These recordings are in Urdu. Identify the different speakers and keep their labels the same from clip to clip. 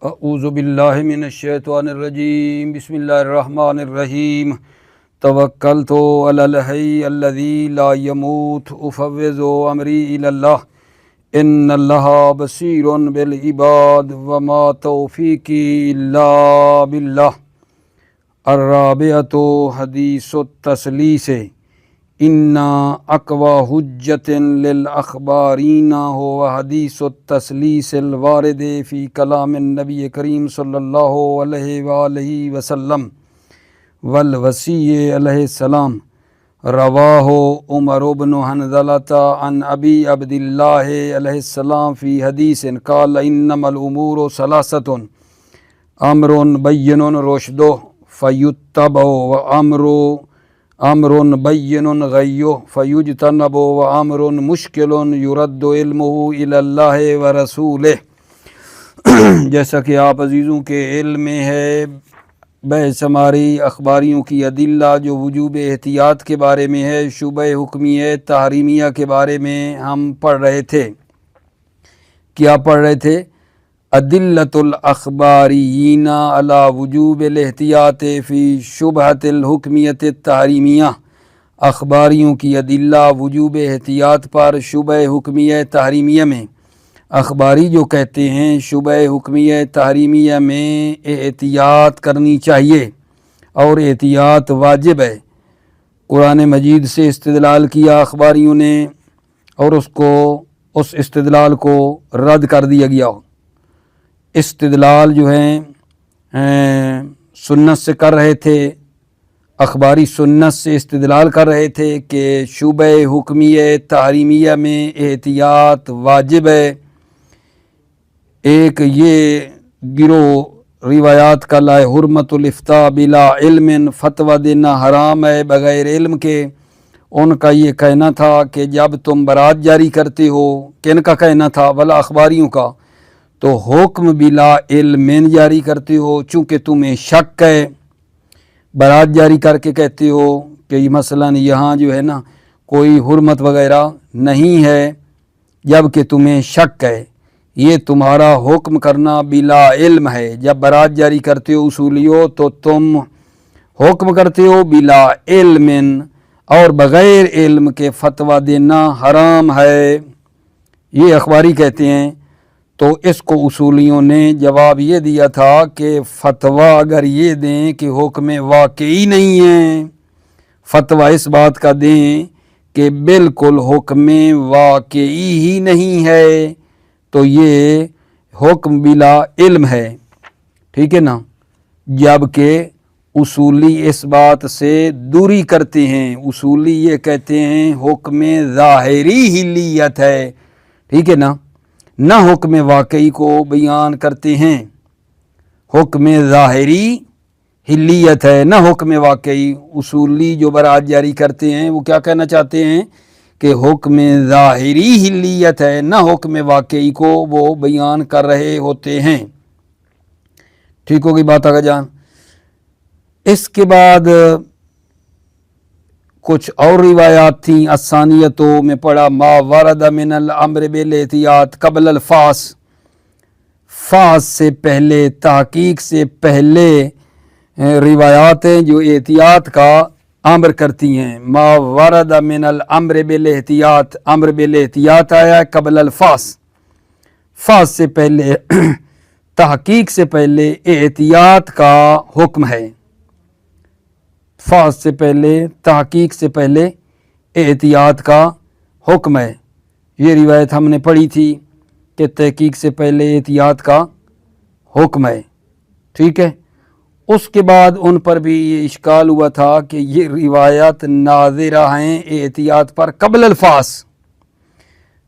Speaker 1: اعوذ باللہ من الشیطان الرجیم بسم اللہ الرحمن الرحیم توکلت علی الحی الذی لا یموت افوض امری الی اللہ ان اللہ بصیر بالعباد وما توفیقی الا باللہ۔ الرابعۃ حدیث التثلیث انا اقوی حجۃ للاخبارین هو حدیث التثلیث الوارد فی کلام النبی کریم صلی اللہ علیہ وآلہ وسلم والوصی علیہ السلام۔ رواہ عمر بن حنظلۃ عن ابی عبد اللہ علیہ السلام فی حدیث قال انما الامور ثلاثۃ امر بین رشد فیتبع امر بین غی فیجتنب و امر مشکل یرد علمہ الی اللہ ورسولہ۔ جیسا کہ آپ عزیزوں کے علم میں ہے، بحث ہماری اخباریوں کی ادلہ جو وجوب احتیاط کے بارے میں ہے، شبہ حکمیہ تحریمیہ کے بارے میں ہم پڑھ رہے تھے۔ کیا پڑھ رہے تھے؟ ادلۃ الاخباریین علی وجوب الاحتیاط فی شبہۃ الحکمیۃ التحریمیہ۔ اخباریوں کی ادلہ وجوب احتیاط پر شبہ حکمیہ تحریمیہ میں۔ اخباری جو کہتے ہیں شبہ حکمیہ تحریمیہ میں احتیاط کرنی چاہیے اور احتیاط واجب ہے۔ قرآن مجید سے استدلال کیا اخباریوں نے اور اس استدلال کو رد کر دیا گیا۔ استدلال جو ہیں سنت سے کر رہے تھے، اخباری سنت سے استدلال کر رہے تھے کہ شبہ حکمیہ تحریمیہ میں احتیاط واجب ہے۔ ایک یہ گروہ روایات کا لائے حرمت الافتاء بلا علم، فتویٰ دینا حرام ہے بغیر علم کے۔ ان کا یہ کہنا تھا کہ جب تم برات جاری کرتے ہو، کن کا کہنا تھا؟ بلا اخباریوں کا، تو حکم بلا علم جاری کرتے ہو چونکہ تمہیں شک ہے۔ برات جاری کر کے کہتے ہو کہ مثلا یہاں جو ہے نا کوئی حرمت وغیرہ نہیں ہے، جب کہ تمہیں شک ہے۔ یہ تمہارا حکم کرنا بلا علم ہے۔ جب برات جاری کرتے ہو اصولیو تو تم حکم کرتے ہو بلا علم، اور بغیر علم کے فتویٰ دینا حرام ہے، یہ اخباری کہتے ہیں۔ تو اس کو اصولیوں نے جواب یہ دیا تھا کہ فتویٰ اگر یہ دیں کہ حکم واقعی نہیں ہے، فتویٰ اس بات کا دیں کہ بالکل حکم واقعی ہی نہیں ہے، تو یہ حکم بلا علم ہے، ٹھیک ہے نا۔ جبکہ اصولی اس بات سے دوری کرتے ہیں۔ اصولی یہ کہتے ہیں حکم ظاہری حلیت ہے، ٹھیک ہے نا، نہ حکم واقعی کو بیان کرتے ہیں۔ حکم ظاہری حلیت ہے نہ حکم واقعی۔ اصولی جو برات جاری کرتے ہیں وہ کیا کہنا چاہتے ہیں کہ حکم ظاہری حلیت ہے، نہ حکم واقعی کو وہ بیان کر رہے ہوتے ہیں۔ ٹھیک ہوگی بات آگے جان۔ اس کے بعد کچھ اور روایات تھیں۔ الثانیتوں میں پڑھا ما ورد من الامر بالاحتیاط قبل الفاظ، فاظ سے پہلے، تحقیق سے پہلے روایات ہیں جو احتیاط کا امر کرتی ہیں۔ ما ورد من الامر بالاحتیاط، امر بالاحتیاط آیا قبل الفاظ، فاظ سے پہلے، تحقیق سے پہلے احتیاط کا حکم ہے۔ فاظ سے پہلے، تحقیق سے پہلے احتیاط کا حکم ہے۔ یہ روایت ہم نے پڑھی تھی کہ تحقیق سے پہلے احتیاط کا حکم ہے، ٹھیک ہے۔ اس کے بعد ان پر بھی یہ اشکال ہوا تھا کہ یہ روایت ناظرہ ہیں احتیاط پر قبل الفاظ،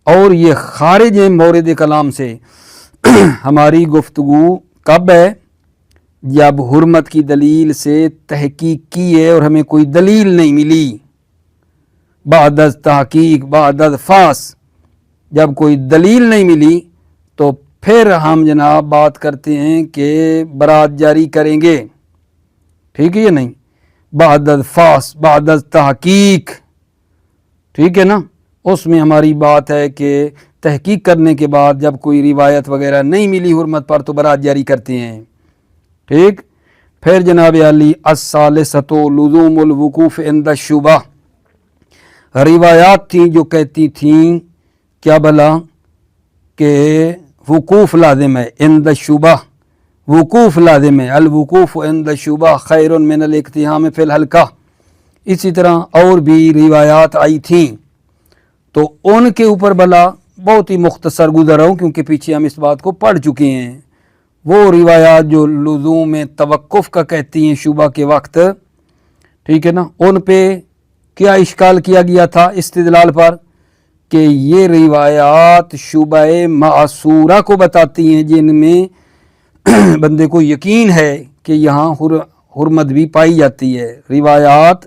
Speaker 1: اور یہ خارج ہیں مورد کلام سے۔ ہماری گفتگو کب ہے؟ جب حرمت کی دلیل سے تحقیق کی ہے اور ہمیں کوئی دلیل نہیں ملی، بعد از تحقیق، بعد از فاظ، جب کوئی دلیل نہیں ملی تو پھر ہم جناب بات کرتے ہیں کہ برات جاری کریں گے، ٹھیک ہے یا نہیں؟ بعد از فاظ، بعد از تحقیق، ٹھیک ہے نا، اس میں ہماری بات ہے کہ تحقیق کرنے کے بعد جب کوئی روایت وغیرہ نہیں ملی حرمت پر تو برات جاری کرتے ہیں. ٹھیک. پھر جناب علی الثالثۃ لزوم الوقوف عند الشبہ، روایات تھیں جو کہتی تھیں کیا بلا کہ وقوف لازم ہے، عند الشبہ وقوف لازم ہے، الوقوف عند الشبہ خیر من الاقتحام فی الحلقہ. اسی طرح اور بھی روایات آئی تھیں تو ان کے اوپر بلا بہت ہی مختصر گزر رہا ہوں کیونکہ پیچھے ہم اس بات کو پڑھ چکے ہیں. وہ روایات جو لزوم توقف کا کہتی ہیں شبہ کے وقت، ٹھیک ہے نا، ان پہ کیا اشکال کیا گیا تھا استدلال پر کہ یہ روایات شبہ معصورہ کو بتاتی ہیں جن میں بندے کو یقین ہے کہ یہاں حرمت بھی پائی جاتی ہے. روایات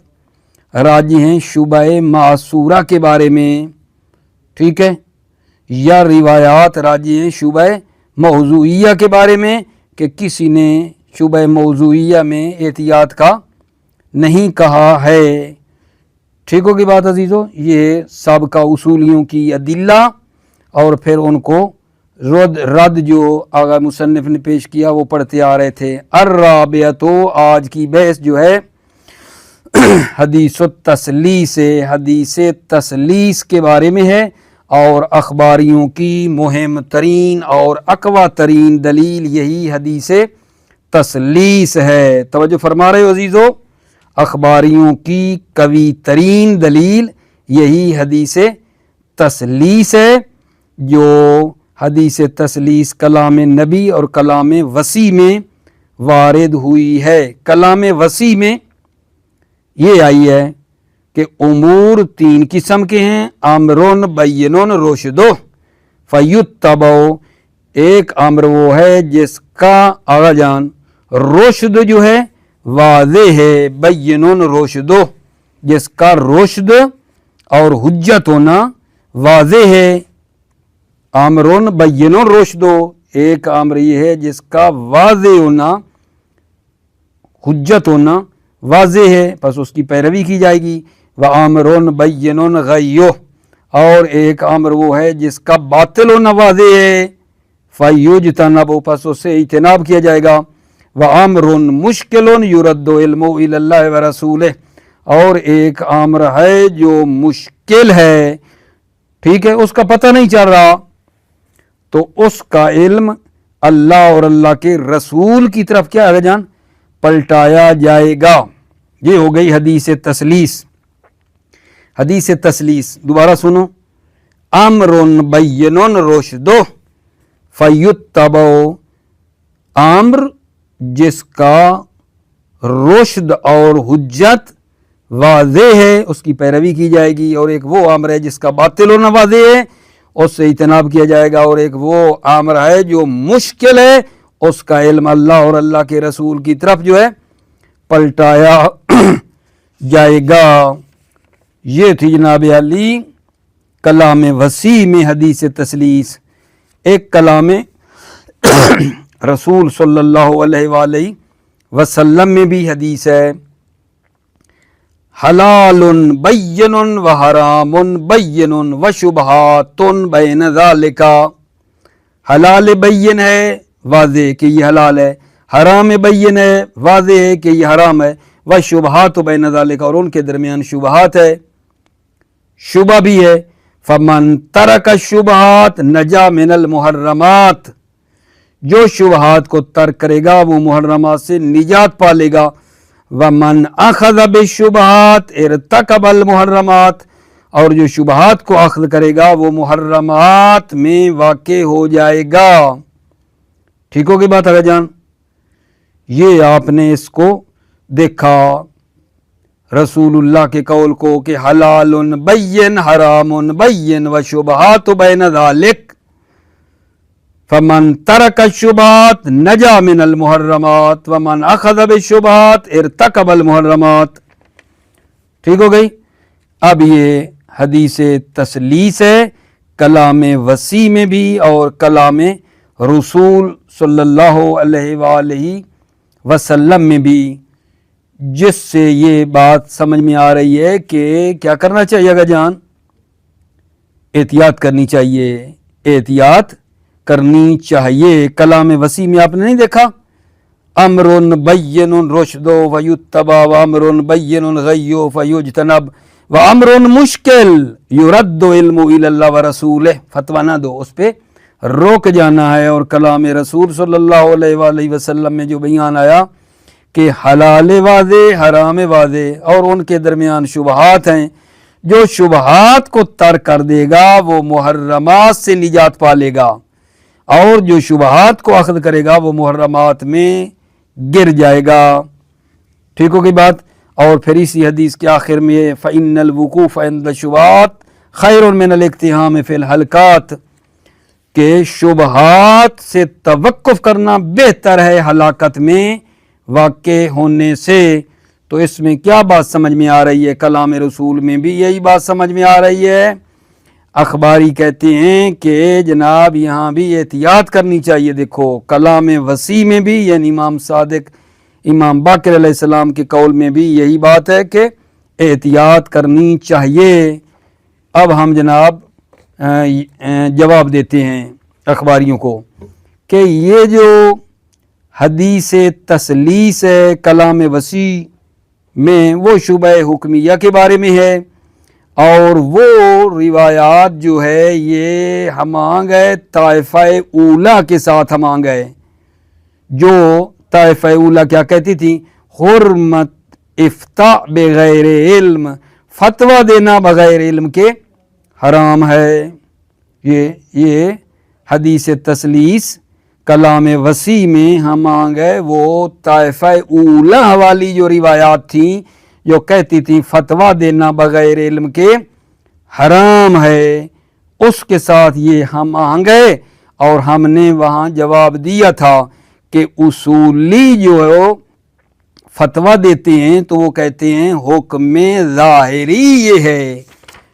Speaker 1: راجی ہیں شبہ معصورہ کے بارے میں، ٹھیک ہے، یا روایات راجی ہیں شبہ موضوعیہ کے بارے میں کہ کسی نے شبہ موضوعیہ میں احتیاط کا نہیں کہا ہے. ٹھیک ہوگی بات عزیزو. یہ سابقہ اصولیوں کی ادلہ اور پھر ان کو رد جو آغا مصنف نے پیش کیا وہ پڑھتے آ رہے تھے. الرابعۃ، آج کی بحث جو ہے حدیث التثلیث، حدیث تثلیث کے بارے میں ہے، اور اخباریوں کی مہم ترین اور اقوی ترین دلیل یہی حدیث تثلیث ہے. توجہ فرما رہے ہو عزیزو، اخباریوں کی قوی ترین دلیل یہی حدیث تثلیث ہے، جو حدیث تثلیث کلام نبی اور کلام وسیع میں وارد ہوئی ہے. کلام وسیع میں یہ آئی ہے کہ امور تین قسم کے ہیں، امرن بینن رشدو فیتبع. ایک امر وہ ہے جس کا آغا جان رشد جو ہے واضح ہے، بینن رشدو جس کا رشد اور حجت ہونا واضح ہے. امرن بینن رشدو، ایک امر یہ ہے جس کا واضح ہونا، حجت ہونا واضح ہے، پس اس کی پیروی کی جائے گی. وَآمرٌ بَيِّنٌ غَيُّ، اور ایک امر وہ ہے جس کا باطل ہونا واضح ہے، فَيُجْتَنَبُ، پس اس سے اجتناب کیا جائے گا. وَآمرٌ مُشْكِلٌ يُرَدُّ عِلْمُهُ إِلَى اللَّهِ وَرَسُولِهِ، اور ایک امر ہے جو مشکل ہے، ٹھیک ہے، اس کا پتہ نہیں چل رہا تو اس کا علم اللہ اور اللہ کے رسول کی طرف کیا ہے جان پلٹایا جائے گا. یہ ہو گئی حدیث تثلیث. حدیث تثلیث دوبارہ سنو، امرن بینن رشدو فیتبع، امر جس کا رشد اور حجت واضح ہے اس کی پیروی کی جائے گی، اور ایک وہ امر ہے جس کا باطل ہونا واضح ہے اس سے اجتناب کیا جائے گا، اور ایک وہ امر ہے جو مشکل ہے اس کا علم اللہ اور اللہ کے رسول کی طرف جو ہے پلٹایا جائے گا. یہ تھی جناب علی کلام وسیع میں حدیث تثلیث. ایک کلام رسول صلی اللہ علیہ وآلہ وسلم میں بھی حدیث ہے، حلال بین و حرام بین و شبہات بین ذالک. حلال بین ہے واضح کہ یہ حلال ہے، حرام بین ہے واضح ہے کہ یہ حرام ہے، و شبہات بین ذالک، اور ان کے درمیان شبہات ہے، شبہ بھی ہے. فمن ترک الشبہات نجا من المحرمات، جو شبہات کو ترک کرے گا وہ محرمات سے نجات پالے گا. ومن اخذ بالشبہات ارتکب المحرمات، اور جو شبہات کو اخذ کرے گا وہ محرمات میں واقع ہو جائے گا. ٹھیک ہوگی بات اگر جان. یہ آپ نے اس کو دیکھا رسول اللہ کے قول کو کہ حلال بین حرام بین و شبہات بین ذالک، فمن ترک الشبہات نجا من المحرمات ومن اخذ بالشبہات ارتکب المحرمات. ٹھیک ہو گئی. اب یہ حدیث تثلیث ہے کلام وسیع میں بھی اور کلام رسول صلی اللہ علیہ وآلہ وسلم میں بھی، جس سے یہ بات سمجھ میں آ رہی ہے کہ کیا کرنا چاہیے گا جان، احتیاط کرنی چاہیے. احتیاط کرنی چاہیے۔ کلام وسیع میں آپ نے نہیں دیکھا امرن بین رشدو ویتبع و امرن بین غیو فیجتنب و امرن مشکل یرد علم الی اللہ و رسولہ، فتویٰ نہ دو، اس پہ روک جانا ہے۔ اور کلام رسول صلی اللہ علیہ وآلہ وسلم میں جو بیان آیا کہ حلال واضح حرام واضح اور ان کے درمیان شبہات ہیں، جو شبہات کو ترک کر دے گا وہ محرمات سے نجات پا لے گا، اور جو شبہات کو اخذ کرے گا وہ محرمات میں گر جائے گا۔ ٹھیک ہو گئی بات؟ اور پھر اسی حدیث کے آخر میں فَإِنَّ الْوُقُوفَ عِنْدَ الشُّبُهَاتِ خَيْرٌ مِنَ الْاِقْتِحَامِ فِي الْحَلْقَاتِ، کہ شبہات سے توقف کرنا بہتر ہے ہلاکت میں واقع ہونے سے۔ تو اس میں کیا بات سمجھ میں آ رہی ہے؟ کلام رسول میں بھی یہی بات سمجھ میں آ رہی ہے۔ اخباری کہتے ہیں کہ جناب یہاں بھی احتیاط کرنی چاہیے۔ دیکھو کلام وسیع میں بھی، یعنی امام صادق امام باقر علیہ السلام کے قول میں بھی یہی بات ہے کہ احتیاط کرنی چاہیے۔ اب ہم جناب جواب دیتے ہیں اخباریوں کو کہ یہ جو حدیث تسلیس ہے کلام وسیع میں، وہ شبہ حکمیہ کے بارے میں ہے، اور وہ روایات جو ہے یہ ہمانگ ہے طائفہ اولیٰ کے ساتھ ہمانگ ہے۔ جو طائفہ اولیٰ کیا کہتی تھی؟ حرمت افتاء بغیر علم، فتویٰ دینا بغیر علم کے حرام ہے۔ یہ حدیث تسلیس کلام وسیع میں ہمانگ ہے وہ طائفہ اولیٰ والی جو روایات تھیں جو کہتی تھی فتویٰ دینا بغیر علم کے حرام ہے، اس کے ساتھ یہ ہم آہنگ ہے۔ اور ہم نے وہاں جواب دیا تھا کہ اصولی جو فتویٰ دیتے ہیں تو وہ کہتے ہیں حکم ظاہری یہ ہے،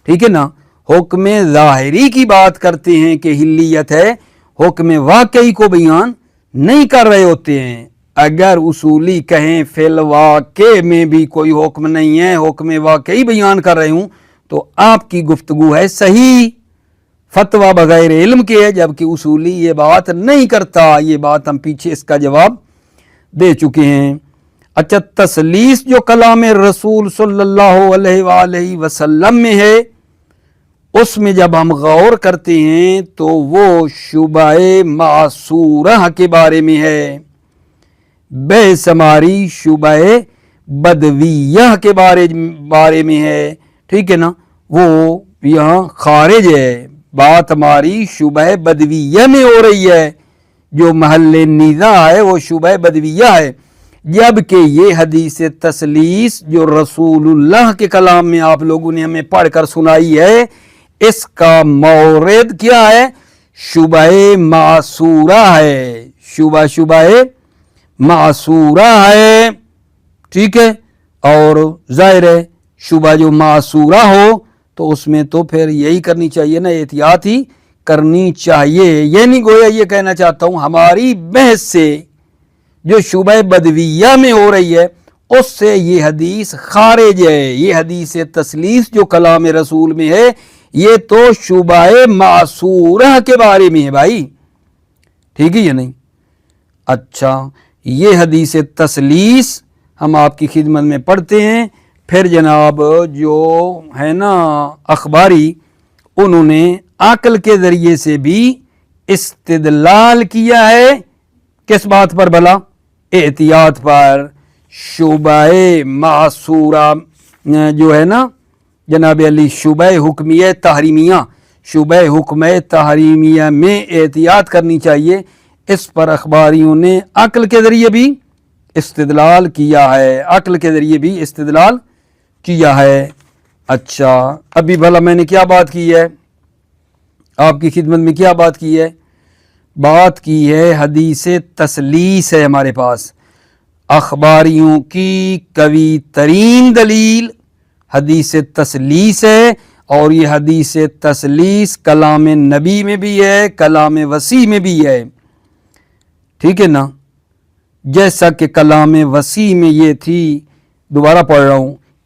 Speaker 1: ٹھیک ہے نا، حکم ظاہری کی بات کرتے ہیں کہ حلیت ہے، حکم واقعی کو بیان نہیں کر رہے ہوتے ہیں۔ اگر اصولی کہیں فی الواقع میں بھی کوئی حکم نہیں ہے، حکم واقعی بیان کر رہے ہوں، تو آپ کی گفتگو ہے صحیح، فتویٰ بغیر علم کے ہے، جبکہ اصولی یہ بات نہیں کرتا۔ یہ بات ہم پیچھے اس کا جواب دے چکے ہیں۔ اچھا، تسلیس جو کلام رسول صلی اللہ علیہ وآلہ وسلم میں ہے، اس میں جب ہم غور کرتے ہیں تو وہ شبہ معصورہ کے بارے میں ہے، بے سماری شبہ بدویہ کے بارے میں ہے، ٹھیک ہے نا، وہ یہاں خارج ہے۔ بات ہماری شبہ بدویہ میں ہو رہی ہے، جو محل نزاع ہے وہ شبہ بدویہ ہے، جبکہ یہ حدیث تسلیس جو رسول اللہ کے کلام میں آپ لوگوں نے ہمیں پڑھ کر سنائی ہے، اس کا مورد کیا ہے؟ شبہ معصورہ ہے، شبہ معصورہ ہے، ٹھیک ہے۔ اور ظاہر ہے شبہ جو معصورہ ہو تو اس میں تو پھر یہی کرنی چاہیے نا، احتیاط ہی کرنی چاہیے۔ یہ نہیں گویا یہ کہنا چاہتا ہوں ہماری بحث سے جو شبہ بدویہ میں ہو رہی ہے اس سے یہ حدیث خارج ہے۔ یہ حدیث تسلیس جو کلام رسول میں ہے یہ تو شبہ معصورہ کے بارے میں ہے بھائی، ٹھیک ہے یا نہیں؟ اچھا، یہ حدیث تسلیس ہم آپ کی خدمت میں پڑھتے ہیں۔ پھر جناب جو ہے نا اخباری، انہوں نے عقل کے ذریعے سے بھی استدلال کیا ہے، کس بات پر بھلا؟ احتیاط پر۔ شبہ معصورہ جو ہے نا جناب علی، شبہ حکمیہ تحریمیہ، شبہ حکم تحریمیہ میں احتیاط کرنی چاہیے، اس پر اخباریوں نے عقل کے ذریعے بھی استدلال کیا ہے، عقل کے ذریعے بھی استدلال کیا ہے۔ اچھا، ابھی بھلا میں نے کیا بات کی ہے آپ کی خدمت میں؟ کیا بات کی ہے؟ بات کی ہے حدیث تسلیس ہے ہمارے پاس، اخباریوں کی قوی ترین دلیل حدیث تسلیس ہے، اور یہ حدیث تسلیس کلام نبی میں بھی ہے، کلام وسیع میں بھی ہے، ٹھیک ہے نا۔ جیسا کہ کلام وسیع میں یہ تھی، دوبارہ پڑھ رہا ہوں،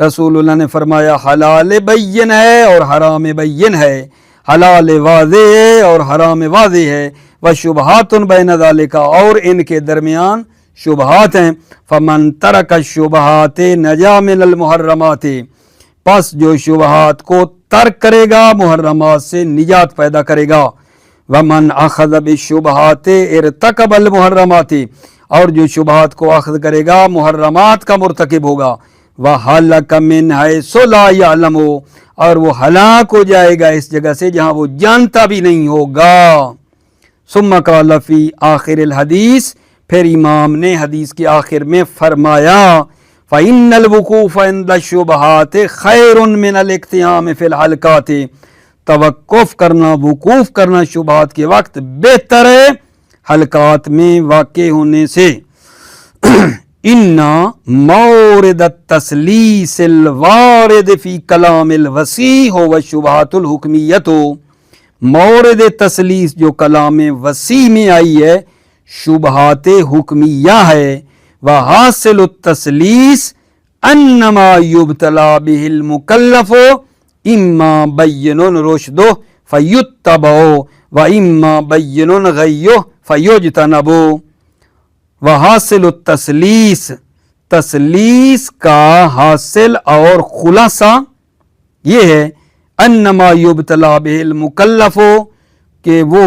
Speaker 1: رسول اللہ نے فرمایا حلال بین ہے اور حرام بین ہے، حلال واضح ہے اور حرام واضح ہے، وشبہات بین ذالک اور ان کے درمیان شبہات ہیں، فمن ترک الشبہات نجا من المحرمات پس جو شبہات کو ترک کرے گا محرمات سے نجات پیدا کرے گا، ومن اخذ بالشبہات ارتکب المحرمات اور جو شبہات کو اخذ کرے گا محرمات کا مرتکب ہوگا، وَحَلَكَ مِنْ حَيْثُ لَا يَعْلَمُ اور وہ ہلاک ہو جائے گا اس جگہ سے جہاں وہ جانتا بھی نہیں ہوگا۔ ثم قال فی آخر الحدیث پھر امام نے حدیث کی آخر میں فرمایا فَإِنَّ الْوُقُوفَ عِنْدَ الشُّبْهَاتِ خَيْرٌ مِنَ الْاِقْتِحَامِ فِي الْحَلْقَاتِ توقف کرنا وقوف کرنا شبہات کے وقت بہتر ہے حلقات میں واقع ہونے سے۔ اِنَّ مَوْرِدَ التَّسْلِيسِ الْوَارِدِ فِي كَلَامِ الْوَسِيحِ وَالشُّبْهَاتُ الْحُكْمِيَّةُ مورد تسلیس جو کلام وسیع میں آئی ہے شبہات حکمیہ ہے، وحاصل التسلیس انما یبتلا به المکلف اما بین رشدہ فیتبع و اما بین غیہ فیجتنب۔ وحاصل التسلیس تسلیس کا حاصل اور خلاصہ یہ ہے انما یبتلا بہ المکلف کہ وہ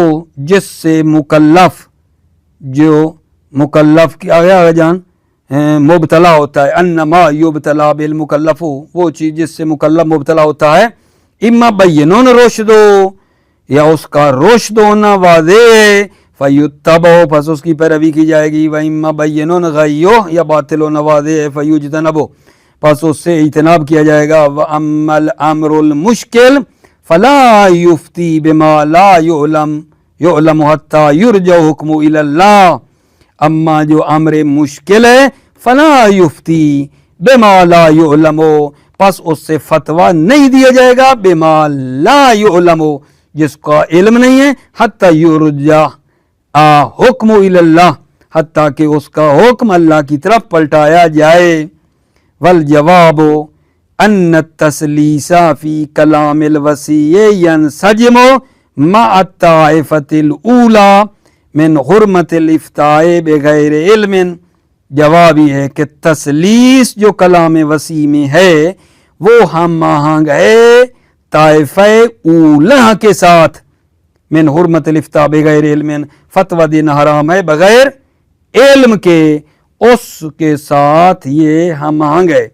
Speaker 1: جس سے مکلف جو مکلف کی آگے جان مبتلا ہوتا ہے، انما یبتلا بہ المکلف وہ چیز جس سے مکلف مبتلا ہوتا ہے، اما بینون رشد یا اس کا رشد ہونا واضح ہے، فیتبع پس اس کی پیروی کی جائے گی، و اما بینون غیہ یا باطل ہونا واضح ہے، فیجتنب پس اس سے اجتناب کیا جائے گا۔ وَأَمَّا الْأَمْرُ الْمُشْكِلُ فَلَا يُفْتِي بِمَا لَا يُعْلَمُ حَتَّى يُرْجَعُ حُكْمُ إِلَى اللَّهِ اما جو امر مشکل ہے فَلَا يُفْتِي بِمَا لَا يُعْلَمُ پس اس سے فتویٰ نہیں دیا جائے گا بِمَا لَا يُعْلَمُ جس کا علم نہیں ہے، حَتَّى يُرْجَعُ حُكْمُ إِلَى اللَّهِ حتیٰ کہ اس کا حکم اللہ کی طرف پلٹایا جائے۔ والجواب ان التسلیس فی کلام الوسیع ینسجم مع الطائفۃ الاولی من حرمت الافتاء بغیر علم۔ جواب یہ ہے کہ تسلیس جو کلام وسیع میں ہے وہ ہم آہنگ ہے طائفہ اولی کے ساتھ، من حرمت الافتاء بغیر علم فتویٰ دینا حرام ہے بغیر علم کے، اس کے ساتھ یہ ہم آہنگ ہے۔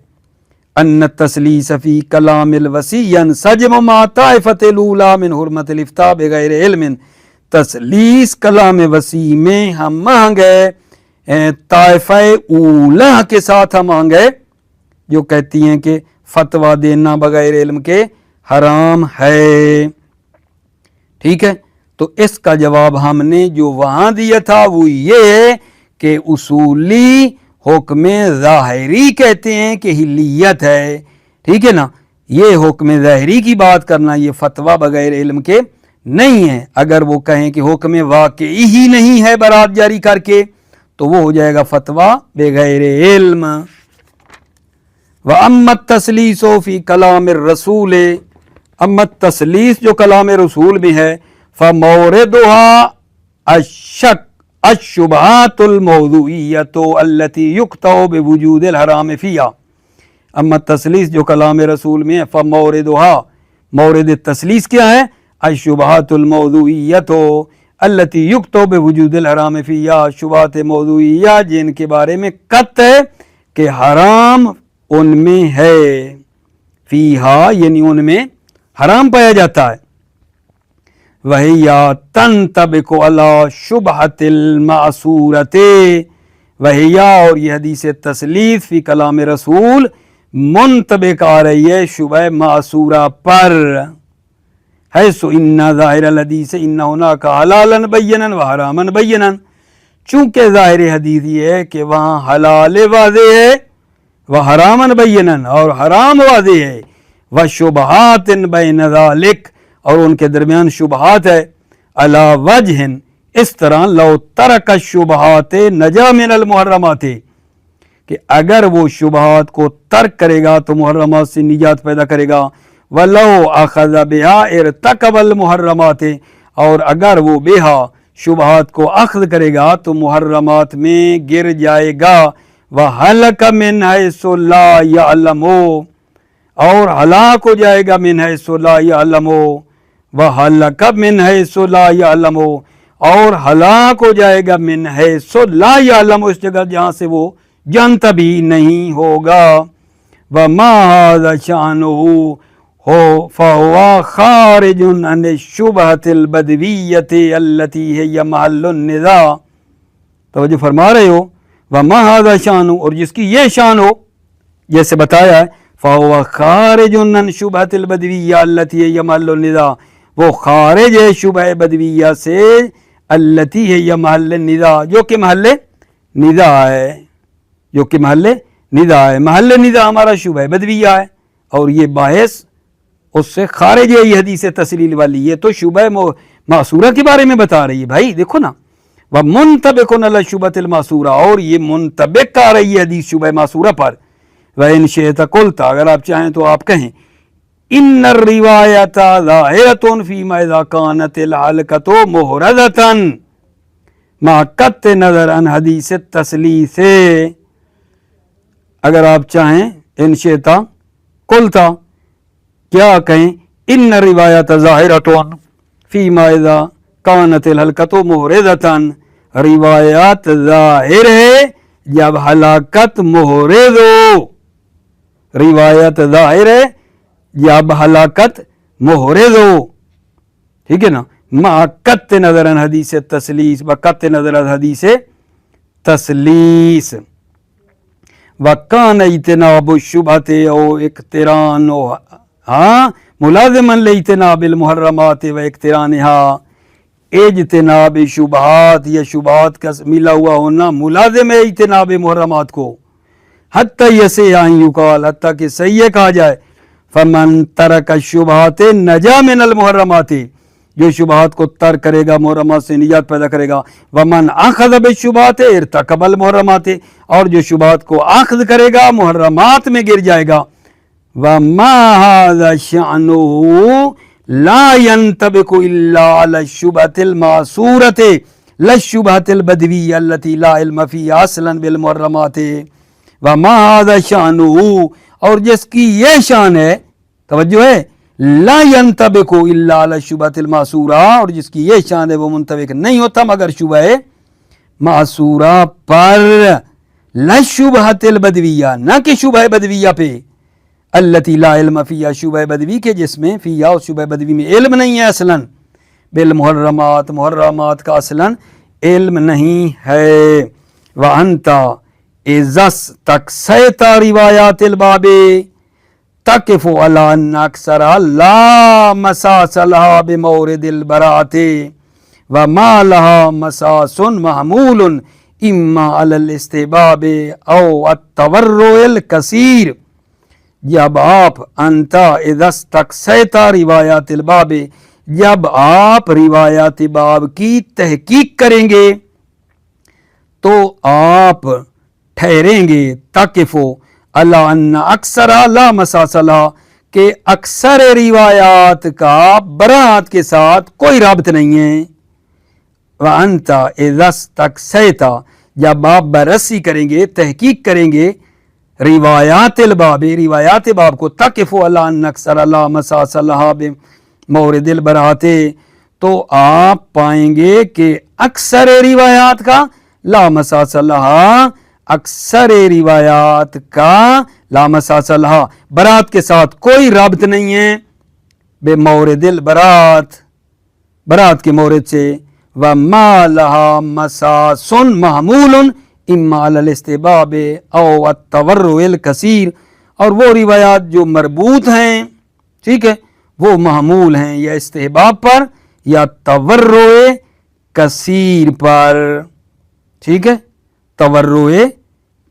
Speaker 1: ان التسلیس فی کلام الوسیع ینسجم مع طائفۃ الاولی من حرمت الافتاء بغیر علم، تسلیس کلام وسیع میں ہم آہنگ ہے طائفہ اولی کے ساتھ ہم آہنگ ہے جو کہتی ہیں کہ فتویٰ دینا بغیر علم کے حرام ہے۔ ٹھیک ہے، تو اس کا جواب ہم نے جو وہاں دیا تھا وہ یہ ہے کہ اصولی حکم ظاہری کہتے ہیں کہ حلیت ہے، ٹھیک ہے نا، یہ حکم ظاہری کی بات کرنا یہ فتویٰ بغیر علم کے نہیں ہے۔ اگر وہ کہیں کہ حکم واقعی ہی نہیں ہے برات جاری کر کے تو وہ ہو جائے گا فتویٰ بغیر علم۔ وَأَمَّا التَّسْلِيسُ فِي كَلَامِ الرَّسُولِ اما التسلیس جو کلام رسول میں ہے فَمَوْرِدُهَا الشُّبْهَاتُ الْمَوْضُوعِيَّةُ الَّتِي يُقْطَعُ بِوُجُودِ الْحَرَامِ فِيهَا۔ اما تسلیس جو کلام رسول میں ہے فَمَوْرِدُهَا مورد تسلیس کیا ہے؟ الشُّبْهَاتُ الْمَوْضُوعِيَّةُ الَّتِي يُقْطَعُ بِوُجُودِ الْحَرَامِ فِيهَا شبہات موضوعیہ جن کے بارے میں قطع ہے کہ حرام ان میں ہے، فیہا یعنی ان میں حرام پایا جاتا ہے۔ وَهِيَ تَنْطَبِقُ عَلَى شُبْهَةِ الْمَعْصُورَةِ وَهِيَ اور یہ حدیث تسلیس فی کلام رسول منطبق آ رہی ہے شبہ معصورہ پر، حیث ان ظاہر الحدیث ان هناك حلالا بینا وحراما بینا، چونکہ ظاہر حدیث یہ ہے کہ وہاں حلال واضح ہے وحراما بینا اور حرام واضح ہے، وشبہات بین ذالک اور ان کے درمیان شبہات ہے، علی وجہ اس طرح لو ترک الشبہات نجا من المحرمات کہ اگر وہ شبہات کو ترک کرے گا تو محرمات سے نجات پیدا کرے گا. وَلَوْ أَخَذَ بِهَا ارْتَكَبَ الْمُحَرَّمَاتِ اور اگر وہ بہا شبہات کو اخذ کرے گا تو محرمات میں گر جائے گا. وَهَلَكَ مِنْ حَيْثُ لَا يَعْلَمُ اور ہلاک ہو جائے گا من حیث لا یعلم وَهَلَكَ مِنْ حَيْثُ لَا يَعْلَمُ اور ہلاک ہو جائے گا من حیث لا یعلم اس جگہ جہاں سے وہ جانتا بھی نہیں ہوگا. وَمَا هَذَا شَأْنُهُ فَهُوَ خَارِجٌ عَنِ الشُّبْهَةِ الْبَدْوِيَّةِ الَّتِي هِيَ مَحَلُّ النِّزَاعِ. توجہ فرما رہے ہو وَمَا هَذَا شَأْنُهُ اور جس کی یہ شان ہو جیسے بتایا ہے فَهُوَ خَارِجٌ عَنْ شُبْهَةِ الْبَدْوِيَّةِ الَّتِي هِيَ مَحَلُّ النِّزَاعِ وہ خارج ہے شبہ بدویہ سے التی ہے یا محل نزاع جو کہ محل نزاع ہے محل نزاع ہمارا شبہ بدویہ ہے اور یہ باعث اس سے خارج ہے یہ حدیث تسلیل والی. یہ تو شبہ معصورہ کے بارے میں بتا رہی ہے بھائی دیکھو نا وَمُنْتَبِقٌ عَلَى الشُّبْهَةِ الْمَعْصُورَةِ اور یہ منطبق آ رہی ہے حدیث شبہ معصورہ پر. وَإِنْ شِئْتَ قُلْتَ اگر آپ چاہیں تو آپ کہیں ان الروایت ظاہرۃ فیما اذا کانت الحلقۃ محرزۃ مع قطع نظر عن حدیث التثلیث اگر آپ چاہیں ان شئت قلتا کیا کہیں ان روایت ظاہرۃ فیما اذا کانت الحلقۃ محرزۃ روایات ظاہر ہے جب ہلاکت محرز ہو روایت ظاہر ہے جب ہلاکت محرز ہو ٹھیک ہے نا مع قطع نظر عن حدیث تسلیس بقطع نظر عن حدیث تسلیس وکان اجتناب الشبہۃ او اقتران ملازما لاجتناب المحرمات و اقترانها اجتناب شبہات یا شبہات کا ملا ہوا ہونا ملازم ہے اجتناب محرمات کو حتی یصح ان یقال حتیٰ کہ صحیح کہا جائے فمن ترک الشبہات نجا من المحرمات جو شبہات کو ترک کرے گا محرمات سے نجات پیدا کرے گا. ومن اخذ بالشبہات ارتکب المحرمات اور جو شبہات کو اخذ کرے گا محرمات میں گر جائے گا. وما هذا شأنه لا ينطبق الا على الشبهة المعصورة لا الشبهة البدوية التي لا علم فيها اصلا بالمحرمات. وما هذا شأنه اور جس کی یہ شان ہے توجہ ہے لا ينطبق الا على الشبهة المعصورة اور جس کی یہ شان ہے وہ منطبق نہیں ہوتا مگر شبہ معصورہ پر لا الشبهة البدویہ نہ کہ شبہ بدویہ پہ التي لا علم فيها شبہ بدوی کے جس میں فيها اور شبہ بدوی میں علم نہیں ہے اصلا بالمحرمات محرمات کا اصلا علم نہیں ہے. وانت ازس تقسیت روایات الباب تقف علی ان اکثر لا مساس لها بمورد البراءۃ وما لها مساس محمول اما علی الاستحباب او التورع الکثیر. جب آپ انت ازس تقسیت روایات الباب جب آپ روایات باب کی تحقیق کریں گے تو آپ ٹھہریں گے تقفو اللہ ان اکثر لا مساس لها کہ اکثر روایات کا براءت کے ساتھ کوئی رابط نہیں ہے. وانت اذا استقصیت جب آپ بررسی کریں گے تحقیق کریں گے روایات الباب روایات باب کو تقفو اللہ ان اکثر لا مساس لها بمورد البراءۃ تو آپ پائیں گے کہ اکثر روایات کا لا مساس لها اکثر روایات کا لا مساس لها برات کے ساتھ کوئی رابط نہیں ہے بمورد البراءۃ برات کے مورد سے. وما لها مساس محمول اما علی الاستحباب او التورع الکثیر اور وہ روایات جو مربوط ہیں ٹھیک ہے وہ محمول ہیں یا استحباب پر یا تورع کثیر پر ٹھیک ہے تورع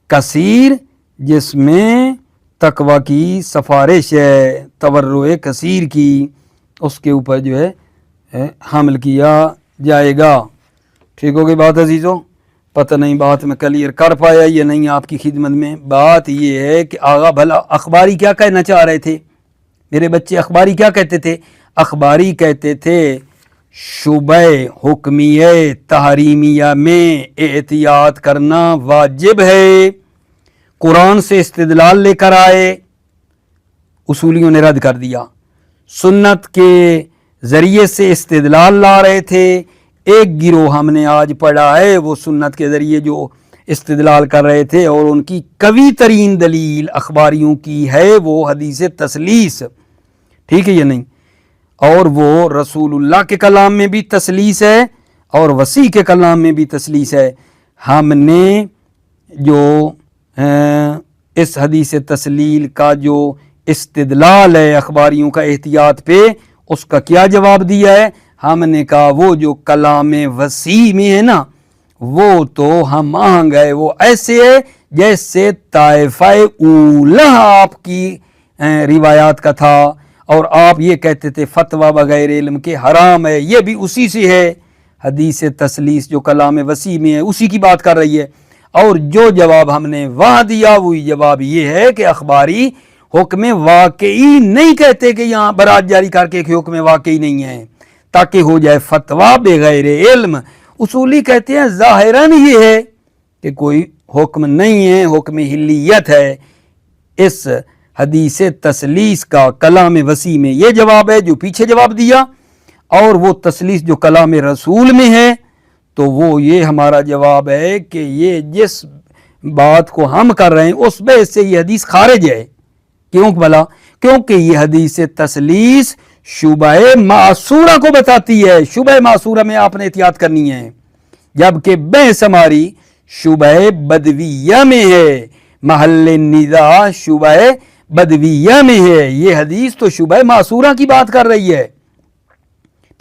Speaker 1: کثیر جس میں تقوی کی سفارش ہے تورع کثیر کی اس کے اوپر جو ہے حمل کیا جائے گا. ٹھیک ہوگی بات عزیزوں. پتہ نہیں بات میں کلیئر کر پایا یا نہیں آپ کی خدمت میں. بات یہ ہے کہ آغا بھلا اخباری کیا کہنا چاہ رہے تھے؟ میرے بچے اخباری کیا کہتے تھے؟ اخباری کہتے تھے شبہ حکمیہ تحریمیہ میں احتیاط کرنا واجب ہے. قرآن سے استدلال لے کر آئے، اصولیوں نے رد کر دیا. سنت کے ذریعے سے استدلال لا رہے تھے. ایک گروہ ہم نے آج پڑھا ہے وہ سنت کے ذریعے جو استدلال کر رہے تھے، اور ان کی قوی ترین دلیل اخباریوں کی ہے وہ حدیث تثلیث. ٹھیک ہے یا نہیں؟ اور وہ رسول اللہ کے کلام میں بھی تثلیث ہے اور وسیع کے کلام میں بھی تثلیث ہے. ہم نے جو اس حدیث تسلیل کا جو استدلال ہے اخباریوں کا احتیاط پہ، اس کا کیا جواب دیا ہے؟ ہم نے کہا وہ جو کلام وسیع میں ہے نا وہ تو ہم آہنگ ہے، وہ ایسے ہے جیسے طائفہ اولا آپ کی روایات کا تھا، اور آپ یہ کہتے تھے فتویٰ بغیر علم کے حرام ہے، یہ بھی اسی سے ہے. حدیث تثلیث جو کلام وسیع میں ہے اسی کی بات کر رہی ہے. اور جو جواب ہم نے وہاں دیا وہی جواب یہ ہے کہ اخباری حکم واقعی نہیں کہتے کہ یہاں برات جاری کر کے حکم واقعی نہیں ہے تاکہ ہو جائے فتویٰ بغیر علم. اصولی کہتے ہیں ظاہراً یہ ہے کہ کوئی حکم نہیں ہے، حکم حلیت ہے. اس حدیث تثلیث کا کلام وسیع میں یہ جواب ہے جو پیچھے جواب دیا، اور وہ تثلیث جو کلام رسول میں ہے تو وہ یہ ہمارا جواب ہے کہ یہ جس بات کو ہم کر رہے ہیں اس میں سے یہ حدیث خارج ہے. کیوں بھلا؟ کیونکہ یہ حدیث تثلیث شبہ معصورہ کو بتاتی ہے. شبہ معصورہ میں آپ نے احتیاط کرنی ہے، جبکہ بحث ہماری شبہ بدویہ میں ہے. محل نزاع شبہ بدویہ میں ہے. یہ حدیث تو شبہ معصورہ کی بات کر رہی ہے.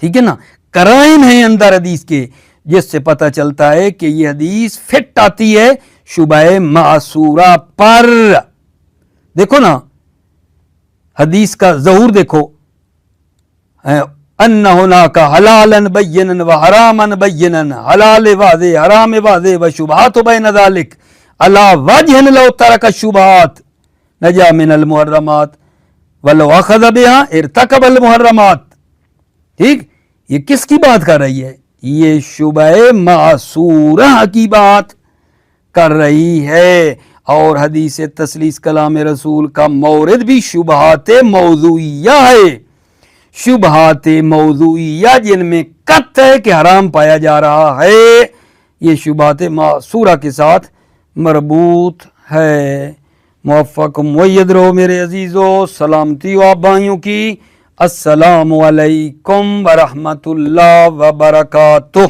Speaker 1: ٹھیک ہے نا؟ قرائن ہیں اندر حدیث کے جس سے پتہ چلتا ہے کہ یہ حدیث فٹ آتی ہے شبہ معصورہ پر. دیکھو نا حدیث کا ظہور دیکھو، ان ہناک حلالا بینا و حراما بینا، حلال واضح حرام واضح و شبہات بین ذلک علی وجہ لو ترک الشبہات نجا من المحرمات ولو اخذ بها ارتکب المحرمات. ٹھیک، یہ کس کی بات کر رہی ہے؟ یہ شبہ معصورہ کی بات کر رہی ہے. اور حدیث تثلیث کلام رسول کا مورد بھی شبہات موضوعیہ ہے. شبہات موضوعیہ جن میں قط ہے کہ حرام پایا جا رہا ہے، یہ شبہات معصورہ کے ساتھ مربوط ہے. موفق معید رہو میرے عزیزو. سلامتی ہو آپ بھائیوں کی. السلام علیکم ورحمۃ اللہ وبرکاتہ.